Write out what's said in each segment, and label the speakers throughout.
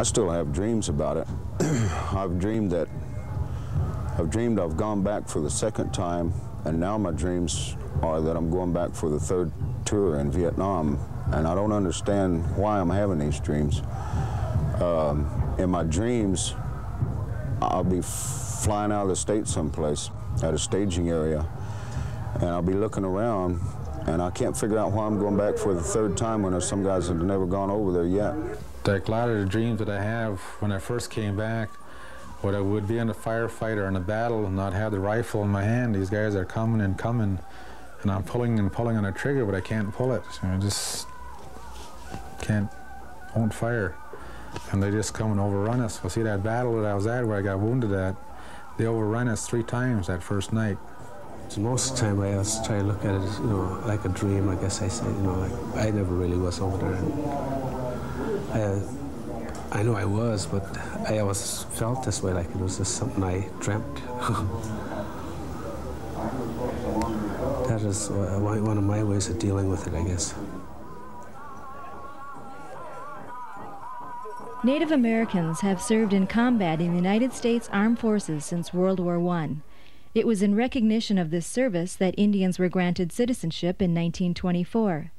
Speaker 1: I still have dreams about it. I've dreamed I've gone back for the second time, and now my dreams are that I'm going back for the third tour in Vietnam, and I don't understand why I'm having these dreams. In my dreams, I'll be flying out of the state someplace at a staging area, and I'll be looking around, and I can't figure out why I'm going back for the third time when there's some guys that have never gone over there yet.
Speaker 2: Like a lot of the dreams that I have when I first came back, what I would be in a firefight or in a battle and not have the rifle in my hand. These guys are coming, and I'm pulling and pulling on a trigger, but I can't pull it. I just won't fire. And they just come and overrun us. Well, see, that battle that I was at where I got wounded at, they overrun us 3 times that first night.
Speaker 3: So most of the time I was trying to look at it as, like a dream, I guess I say, like I never really was over there. I know I was, but I always felt this way, like it was just something I dreamt. That is one of my ways of dealing with it, I guess.
Speaker 4: Native Americans have served in combat in the United States Armed Forces since World War I. It was in recognition of this service that Indians were granted citizenship in 1924.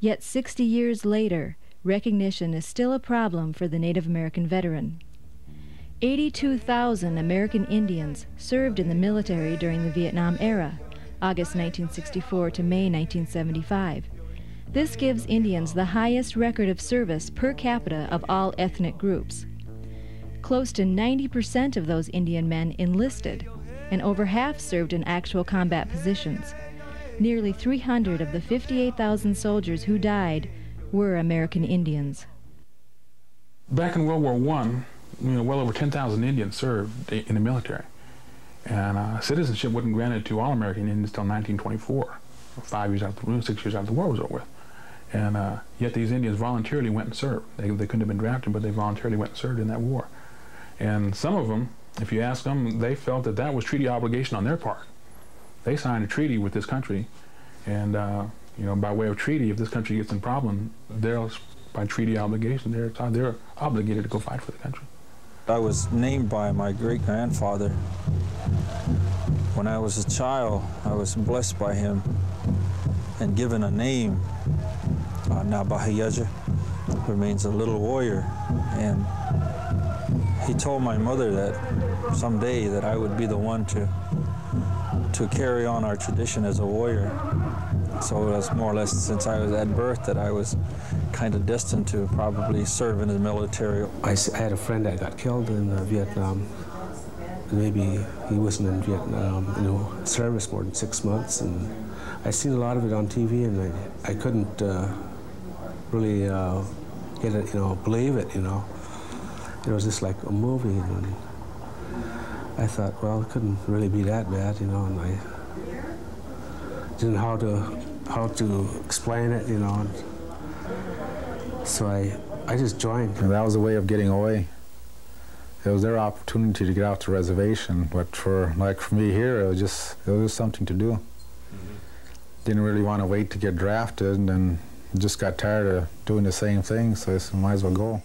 Speaker 4: Yet 60 years later, recognition is still a problem for the Native American veteran. 82,000 American Indians served in the military during the Vietnam era, August 1964 to May 1975. This gives Indians the highest record of service per capita of all ethnic groups. Close to 90% of those Indian men enlisted, and over half served in actual combat positions. Nearly 300 of the 58,000 soldiers who died were American Indians.
Speaker 5: Back in World War I, well over 10,000 Indians served in the military. And citizenship wasn't granted to all American Indians until 1924, 6 years after the war was over with. And yet these Indians voluntarily went and served. They couldn't have been drafted, but they voluntarily went and served in that war. And some of them, if you ask them, they felt that that was treaty obligation on their part. They signed a treaty with this country, and by way of treaty, if this country gets in problem, by treaty obligation, they're obligated to go fight for the country.
Speaker 6: I was named by my great-grandfather. When I was a child, I was blessed by him and given a name, Nabahayaja, which means a little warrior. And he told my mother that someday that I would be the one to carry on our tradition as a warrior. So it was more or less since I was at birth that I was kind of destined to probably serve in the military.
Speaker 3: I had a friend that got killed in Vietnam. Maybe he wasn't in Vietnam, service more than 6 months, and I seen a lot of it on TV, and I couldn't really get it, believe it, It was just like a movie, and I thought, well, it couldn't really be that bad, and I didn't know how to explain it, and so I just joined.
Speaker 2: And that was a way of getting away. It was their opportunity to get off the reservation, but for me here, it was just something to do. Didn't really want to wait to get drafted, and just got tired of doing the same thing, so I said, might as well go.